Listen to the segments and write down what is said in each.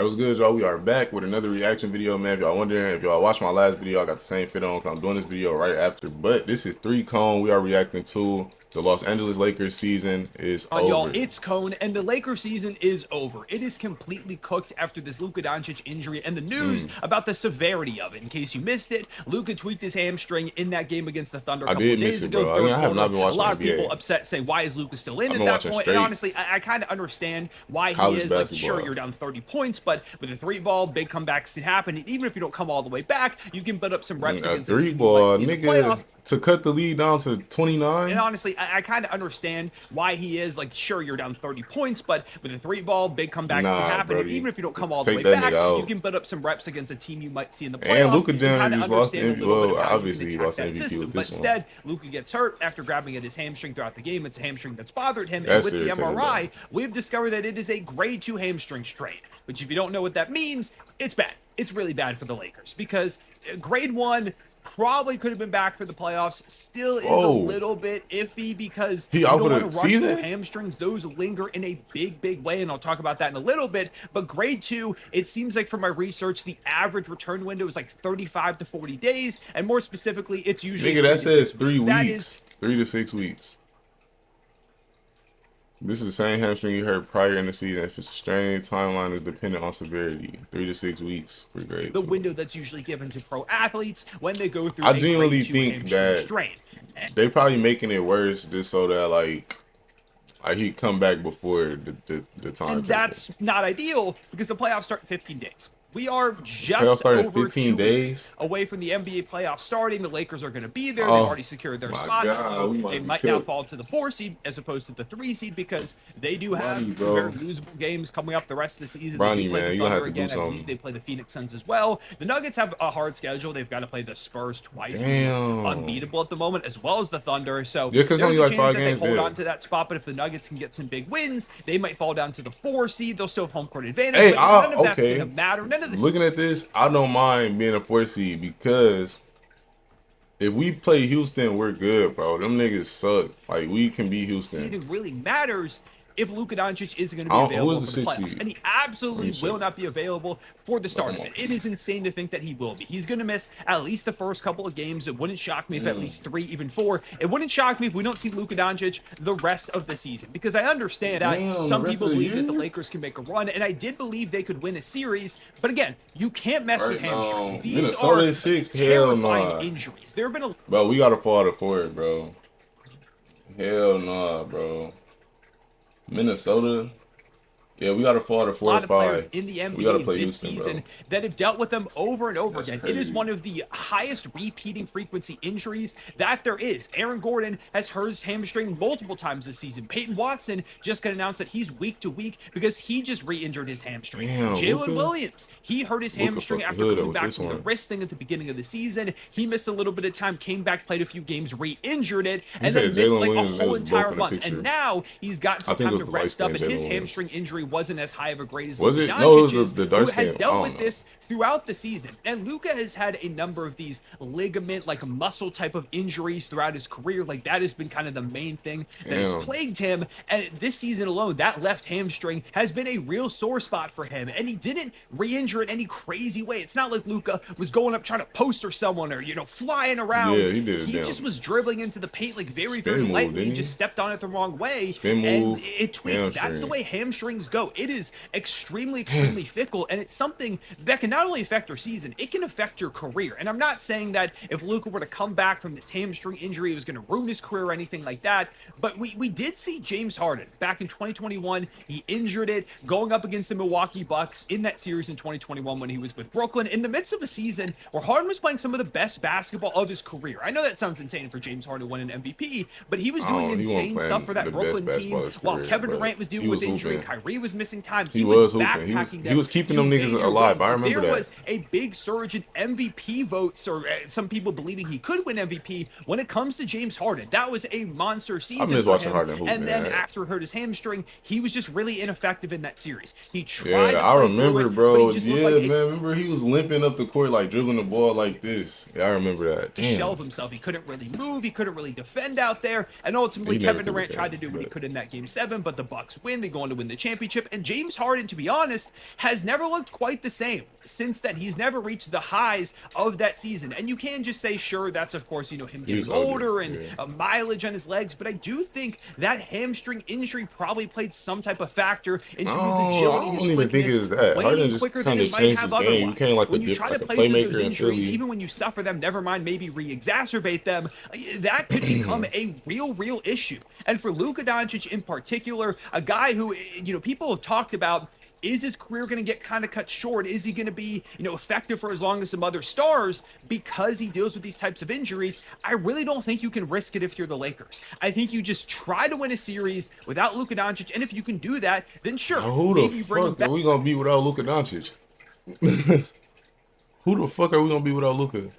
Alright, what's good, y'all? We are back with another reaction video, man. If y'all wondering, if y'all watched my last video, I got the same fit on because I'm doing this video right after. But this is 3Cone. We are reacting to the Los Angeles Lakers season is On y'all, over. it's Cone, and the Lakers season is over. It is completely cooked after this Luka Doncic injury and the news about the severity of it. In case you missed it, Luka tweaked his hamstring in that game against the Thunder a I couple did of miss days it, ago, bro. third I have not quarter. been A watching lot of people NBA. upset saying, why is Luka still in I've at been that watching point? And straight honestly, I kind of understand why he college is. Like, basketball. sure, you're down 30 points, but with a three ball, big comebacks can happen. And even if you don't come all the way back, you can build up some reps A against a three team you might ball, see in the nigga, playoffs. to cut the lead down to And 29. honestly, I kind of understand why he is. Like, sure, you're down 30 points, but with a three ball, big comebacks can Nah, happen. And Brody. even if you don't come all the Take way that nigga back, you out. can build up some reps against a team you might see in the And playoffs Luka and kind damn of just lost the understand a MVP. little bit Well, of how you can obviously he attack lost the that MVP system. with But this one. instead, Luka gets hurt after grabbing at his hamstring throughout the game. It's a hamstring that's bothered him. And That's with the irritating, MRI, bro. we've discovered that it is a grade 2 hamstring strain. Which, if you don't know what that means, it's bad. It's really bad for the Lakers because grade 1 probably could have been back for the playoffs. Still is a Whoa. little bit iffy because He you out for don't want the to rush through season? hamstrings. Those linger in a big way, and I'll talk about that in a little bit. But grade 2, it seems like from my research, the average return window is like 35 to 40 days, and more specifically, it's usually Nigga, 3 that to says 6 3 weeks. That is weeks. 3 to 6 weeks. This is the same hamstring you heard prior in the season. If it's a strain, timeline is dependent on severity. 3 to 6 weeks for grade the 2. window that's usually given to pro athletes when they go through I a genuinely grade 2 think hamstring that strain. they probably making it worse just so that like he come back before the And timetable. that's not ideal because the playoffs start in 15 days. We are Playoffs just start in over 15 2 weeks days. away from the NBA playoffs starting. The Lakers are going to be there. They've Oh already secured their my spot, god, although we they might be might now cooked. fall to the 4 seed as opposed to the 3 seed because they do have Bronny, some very bro. losable games coming up the rest of the season. They do Bronny, play the man, you gonna have Thunder to do again. I believe something. they play the Phoenix Suns as well. The Nuggets have a hard schedule. They've got to play the Spurs twice, who look Damn. unbeatable at the moment, as well as the Thunder. So Yeah, cause there's only a like chance 5 that they games. hold Yeah. on to that spot. But if the Nuggets can get some big wins, they might fall down to the 4 seed. They'll still have home court advantage. Hey, But none of that's okay. going to matter. None of this. Looking at this, I don't mind being a 4 seed because if we play Houston, we're good, bro. Them niggas suck. Like, we can beat Houston. Seeding really matters if Luka Doncic isn't going to I be don't, who available is for the the 6th playoffs. seed? And he Let absolutely me check. will not be available for the start of it. It is insane to think that he will be. He's going to miss at least the first couple of games. It wouldn't shock me if at least 3, even 4. It wouldn't shock me if we don't see Luka Doncic the rest of the season. Because I understand that Damn, the some rest people of the believe that the year? Lakers can make a run. And I did believe they could win a series. But again, you can't mess with Right hamstrings. now, These Minnesota are is 6th. Hell terrifying nah. injuries. There have been a Bro, we gotta fall to 4, bro. Hell nah, bro. Minnesota. Yeah, we gotta fall to 4 or lot of players 5. in the We gotta NBA play this Houston, season bro. that have dealt with them over and over That's again. It is crazy. one of the highest repeating frequency injuries that there is. Aaron Gordon has hurt his hamstring multiple times this season. Peyton Watson just got announced that he's week to week because he just re-injured his hamstring. Damn, Jalen Luka. Williams, he hurt his Luka hamstring fucked the after hood up coming with back this from the one. wrist thing at the beginning of the season. He missed a little bit of time, came back, played a few games, re-injured it, and said then missed Jalen like Williams, a they whole was both entire in the month. picture. And now he's got some I think time it to was the rest up, and light-skinned his Jalen Williams. hamstring injury wasn't as high of a grade as Was Luka it? No, it was Doncic's, the who dark has skin. I dealt don't with know. this throughout the season. And Luka has had a number of these ligament, like muscle type of injuries throughout his career. Like that has been kind of the main thing that has Damn. plagued him. And this season alone, that left hamstring has been a real sore spot for him. And he didn't re-injure it any crazy way. It's not like Luka was going up trying to poster someone or, flying around. Yeah, he did it. He Damn. just was dribbling into the paint like very, Spin very move, lightly. didn't He he? just stepped on it the wrong way. Spin And move, it tweaked. That's the hamstring. way hamstrings go. It is extremely fickle, and it's something that can not only affect your season, it can affect your career. And I'm not saying that if Luka were to come back from this hamstring injury, it was going to ruin his career or anything like that. But we did see James Harden back in 2021. He injured it going up against the Milwaukee Bucks in that series in 2021 when he was with Brooklyn in the midst of a season where Harden was playing some of the best basketball of his career. I know that sounds insane for James Harden to win an MVP, but he was doing He wasn't insane playing stuff for that the best Brooklyn team basketball of his while career, Kevin but Durant was he dealing was with injury. hooping. Kyrie was missing time. He was hooping. Backpacking He was keeping them niggas major alive. wins. I remember There that. was a big surge in MVP votes, or some people believing he could win MVP when it comes to James Harden. That was a monster season miss for watching him. Harden hoop, And then man. after hurt his hamstring, he was just really ineffective in that series. He tried Yeah, to I play remember, through it, bro. but he just looked Yeah, like man. Remember he was limping up the court, like dribbling the ball like this. Yeah, I remember that. a shell of Damn. himself. He couldn't really move. He couldn't really defend out there. And ultimately, He never Kevin could Durant defend, tried to do what he but- could in that game 7, but the Bucks win. They go on to win the championship. championship. And James Harden, to be honest, has never looked quite the same since then. He's never reached the highs of that season. And you can just say, sure, that's of course, him getting older and mileage on his legs. But I do think that hamstring injury probably played some type of factor into his agility. I don't even think it was that. Harden just kind of changed his game. You can't when you try to play through those injuries, even when you suffer them, never mind maybe re-exacerbate them, that could become a real issue. And for Luka Doncic in particular, a guy who, people have talked about, is his career going to get kind of cut short? Is he going to be, effective for as long as some other stars because he deals with these types of injuries? I really don't think you can risk it if you're the Lakers. I think you just try to win a series without Luka Doncic, and if you can do that, then sure. Now, who the fuck are we going to be without Luka Doncic? Who the fuck are we going to be without Luka?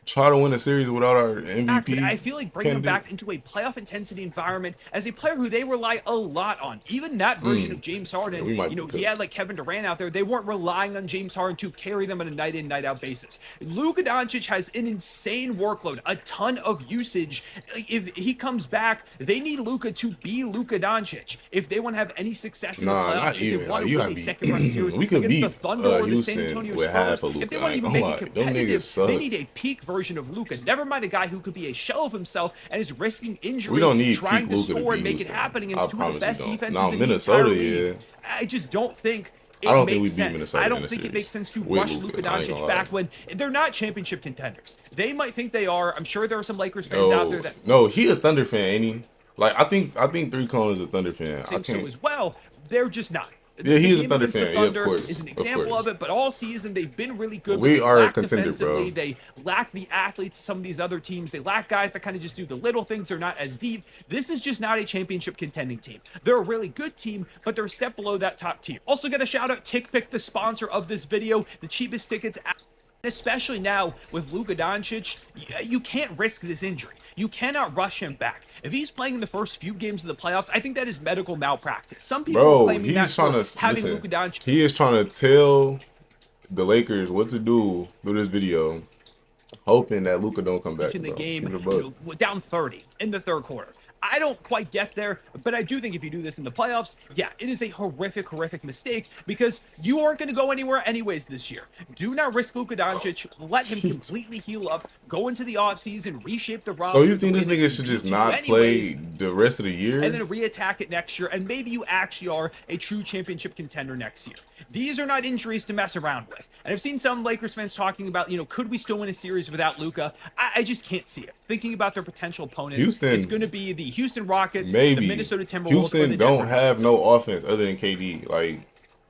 Try to win a series without our MVP. I feel like bringing him back into a playoff intensity environment as a player who they rely a lot on. Even that version of James Harden, he had like Kevin Durant out there. They weren't relying on James Harden to carry them on a night in, night out basis. Luka Doncic has an insane workload, a ton of usage. If he comes back, they need Luka to be Luka Doncic. If they want to have any success in the playoffs, if they want to win a second round series against the Thunder or the San Antonio Spurs, if they want to even make it competitive, they need a peak version of Luka. Never mind a guy who could be a shell of himself and is risking injury. We don't need trying to score and make it happen against two of the best defenses in the entire league. I just don't think it makes sense. I don't think it makes sense to rush Luka Doncic back when they're not championship contenders. They might think they are. I'm sure there are some Lakers fans out there that he a Thunder fan, ain't he? Like I think ThreeCone is a Thunder fan. I think so as well. They're just not. Yeah, he's a Thunder fan. Thunder is an example of it, but all season they've been really good. We are a contender, bro. They lack the athletes of some of these other teams. They lack guys that kind of just do the little things. They're not as deep. This is just not a championship contending team. They're a really good team, but they're a step below that top tier. Also, got to shout out TickPick, the sponsor of this video. The cheapest tickets, especially now with Luka Doncic, you can't risk this injury. You cannot rush him back. If he's playing in the first few games of the playoffs, I think that is medical malpractice. Some people are claiming that for having Luka Doncic. He is trying to tell the Lakers what to do through this video, hoping that Luka don't come back. In the game, down 30 in the third quarter. I don't quite get there, but I do think if you do this in the playoffs, yeah, it is a horrific mistake because you aren't going to go anywhere anyways this year. Do not risk Luka Doncic. Let him completely heal up, go into the offseason, reshape the roster. So you think this nigga should just not play the rest of the year? And then reattack it next year, and maybe you actually are a true championship contender next year. These are not injuries to mess around with. And I've seen some Lakers fans talking about, could we still win a series without Luka? I just can't see it. Thinking about their potential opponents, Houston, it's going to be the Houston Rockets, maybe the Minnesota Timberwolves. Houston don't have no offense other than KD. Like,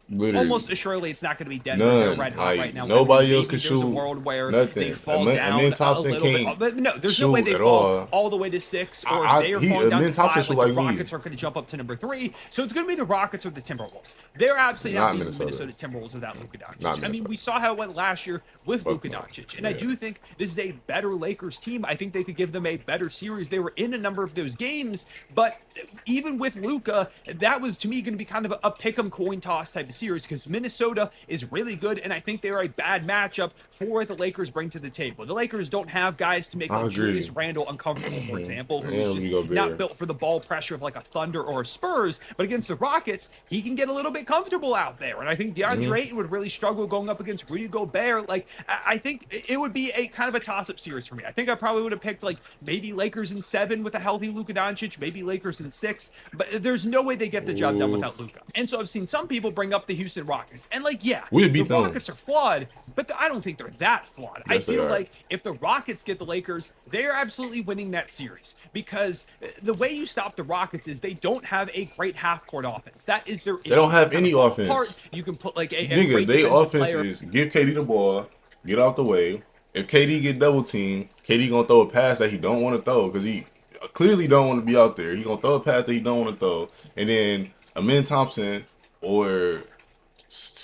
literally. Almost assuredly, it's not going to be Denver. They're red hot right now. Nobody else can shoot. There's a world where nothing. They fall down Thompson a little bit. But no, there's no way they fall all the way to 6, or if they are falling down to 5, like the Rockets are going to jump up to number 3. So it's going to be the Rockets or the Timberwolves. They're absolutely not beating Minnesota Timberwolves without Luka Doncic. I mean, we saw how it went last year with Luka Doncic, and I do think this is a better Lakers team. I think they could give them a better series. They were in a number of those games, but even with Luka, that was to me going to be kind of a pick 'em coin toss type of series because Minnesota is really good, and I think they are a bad matchup for what the Lakers bring to the table. The Lakers don't have guys to make like Julius Randle uncomfortable, for example, who's just not built for the ball pressure of like a Thunder or a Spurs, but against the Rockets, he can get a little bit comfortable out there, and I think DeAndre Ayton would really struggle going up against Rudy Gobert. Like, I think it would be a kind of a toss-up series for me. I think I probably would have picked like maybe Lakers in 7 with a healthy Luka Doncic, maybe Lakers in 6, but there's no way they get the job done without Luka. And so I've seen some people bring up the Houston Rockets. And like, yeah, the Rockets are flawed, but I don't think they're that flawed. I feel like if the Rockets get the Lakers, they are absolutely winning that series because the way you stop the Rockets is they don't have a great half-court offense. That is their issue. They don't have any offense. You can put like a nigga, their offense is give KD the ball, get out the way. If KD get double teamed, KD gonna throw a pass that he don't want to throw because he clearly don't want to be out there. He gonna throw a pass that he don't want to throw, and then Amin Thompson or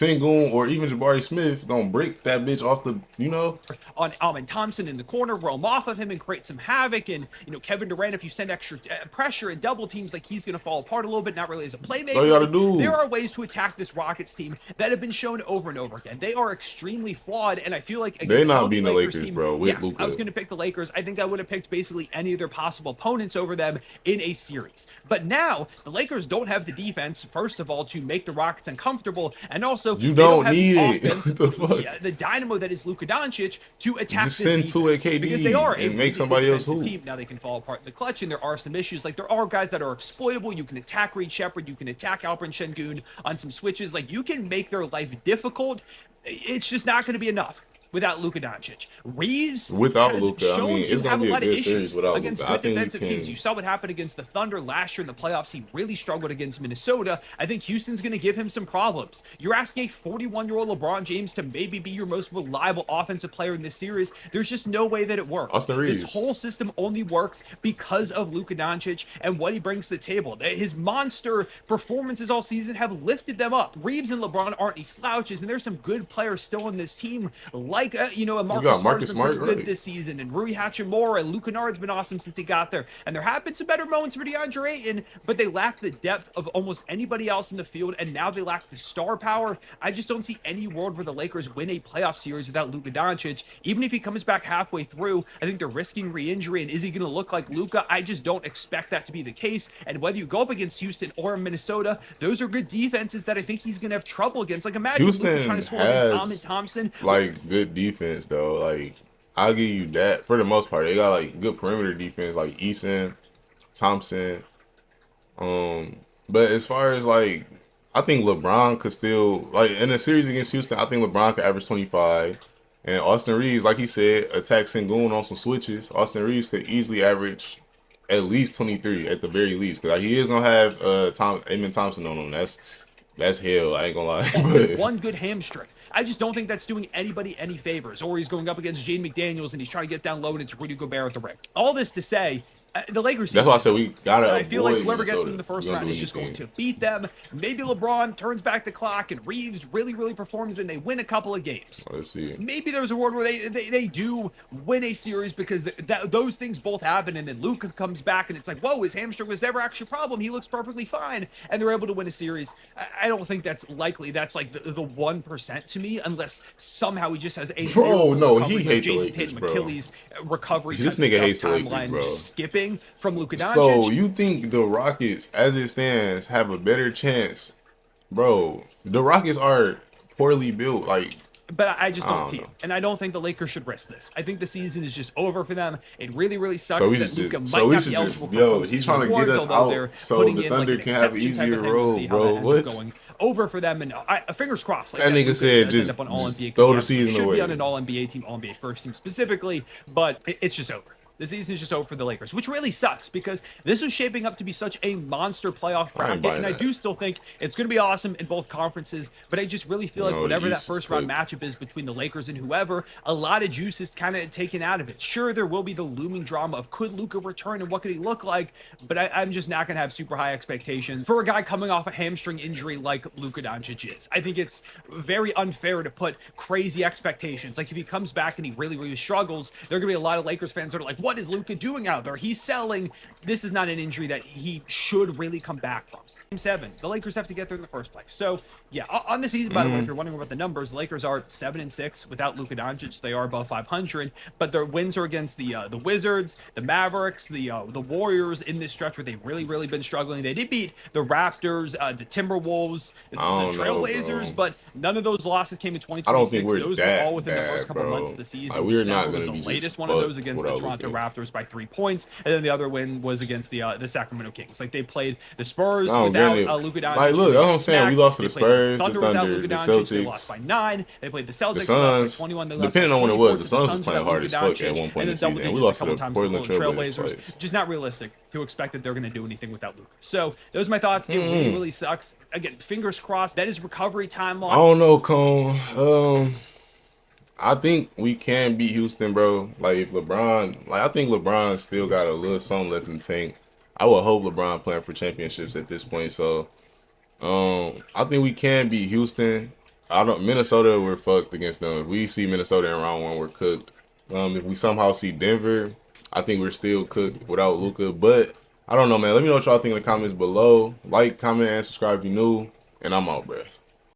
Sengun or even Jabari Smith gonna break that bitch off the, you know. On Alvin Thompson in the corner, roam off of him and create some havoc. And, Kevin Durant, if you send extra pressure and double teams, like he's going to fall apart a little bit, not really as a playmaker. All you gotta like, do. There are ways to attack this Rockets team that have been shown over and over again. They are extremely flawed. And I feel like they're not beating the Lakers, team, bro, with Luka. I was going to pick the Lakers. I think I would have picked basically any of their possible opponents over them in a series. But now the Lakers don't have the defense, first of all, to make the Rockets uncomfortable. And also, you don't need it. Offense, the fuck? The dynamo that is Luka Doncic to attack just send two at KD because they are and make somebody else hoop. Team. Now they can fall apart in the clutch, and there are some issues. Like there are guys that are exploitable. You can attack Reed Shepard, you can attack Alperen Şengün on some switches. Like you can make their life difficult. It's just not going to be enough without Luka Doncic. Reeves without Luka, I mean, it's gonna be a good series without against Luka. good defensive teams. You saw what happened against the Thunder last year in the playoffs. He really struggled against Minnesota. I think Houston's going to give him some problems. You're asking a 41-year-old LeBron James to maybe be your most reliable offensive player in this series. There's just no way that it works. Austin Reeves. This whole system only works because of Luka Doncic and what he brings to the table. His monster performances all season have lifted them up. Reeves and LeBron aren't any slouches, and there's some good players still in this team, like Marcus Smart's been good this season, and Rui Hachimura, and Luka Kennard's been awesome since he got there. And there have been some better moments for DeAndre Ayton, but they lack the depth of almost anybody else in the field, and now they lack the star power. I just don't see any world where the Lakers win a playoff series without Luka Doncic. Even if he comes back halfway through, I think they're risking re-injury, and is he going to look like Luka? I just don't expect that to be the case. And whether you go up against Houston or Minnesota, those are good defenses that I think he's going to have trouble against. Like imagine Luka trying to score against Alvin Thompson. Like good defense though, like I'll give you that for the most part. They got like good perimeter defense, like Eason, Thompson. But as far as like, I think LeBron could still like in a series against Houston. I think LeBron could average 25, and Austin Reeves, like he said, attack Sengun on some switches. Austin Reeves could easily average at least 23 at the very least, because he is gonna have Amen Thompson on him. That's hell. I ain't gonna lie. But one good hamstring. I just don't think that's doing anybody any favors. Or he's going up against Jaden McDaniels and he's trying to get down low and it's Rudy Gobert at the rim. All this to say, the Lakers. That's why I said we gotta. I feel like whoever gets them in the first round is just going to beat them. Maybe LeBron turns back the clock and Reeves really performs and they win a couple of games. Let's see. Maybe there's a world where they do win a series because those things both happen, and then Luka comes back and it's like, whoa, his hamstring was never actually a problem. He looks perfectly fine, and they're able to win a series. I don't think that's likely. That's like the 1% to me, unless somehow he just has a he hates the Lakers, bro. Achilles recovery. This nigga hates the Lakers, bro. Just skipping from Luka Doncic. So you think the Rockets, as it stands, have a better chance, bro? The Rockets are poorly built, like. But I just don't see it. And I don't think the Lakers should risk this. I think the season is just over for them. It really sucks that Luka might not be eligible for postseason. He's trying to get us out so the Thunder can have an easier road, bro. What? Over for them, and fingers crossed. That nigga said just throw the season away. Should be on an All-NBA team, All-NBA first team specifically, but it's just over. The season is just over for the Lakers, which really sucks because this was shaping up to be such a monster playoff bracket, and I do still think it's going to be awesome in both conferences, but I just really feel like whatever that first round matchup is between the Lakers and whoever, a lot of juice is kind of taken out of it. Sure, there will be the looming drama of could Luka return and what could he look like, but I'm just not going to have super high expectations for a guy coming off a hamstring injury like Luka Doncic is. I think it's very unfair to put crazy expectations. Like if he comes back and he really struggles, there are going to be a lot of Lakers fans that are like, what is Luka doing out there? He's selling. This is not an injury that he should really come back from. Game 7, the Lakers have to get there in the first place. So yeah, on the season, by the way, if you're wondering about the numbers, the Lakers are 7-6 without Luka Doncic. They are above 500, but their wins are against the Wizards, the Mavericks, the Warriors in this stretch where they've really been struggling. They did beat the Raptors, the Timberwolves, the Trailblazers, but none of those losses came in 2026. I don't think we're those that were all within bad, the first couple bro. months of the season. Like, we're not was gonna the be latest just one of those against the fucked Toronto without Raptors by 3 points, and then the other win was against the Sacramento Kings. Like they played the Spurs without Luka Doncic. Like, look, that's what I'm saying. We lost to the Spurs, the Thunder, the Celtics. They lost by 9. They played the Celtics. The Suns. By 21. They lost depending by on when it was, the 24 Suns was playing hard as fuck at one point in the season. And we lost to the Portland Trailblazers. Just not realistic to expect that they're going to do anything without Luka. So those are my thoughts. It really sucks. Again, fingers crossed. That is recovery timeline. I don't know, Cone. I think we can beat Houston, bro. Like if LeBron, I think LeBron still got a little something left in the tank. I would hope LeBron playing for championships at this point. So, I think we can beat Houston. I don't. Minnesota, we're fucked against them. If we see Minnesota in round one, we're cooked. If we somehow see Denver, I think we're still cooked without Luka. But I don't know, man. Let me know what y'all think in the comments below. Like, comment, and subscribe if you new. And I'm out, bro.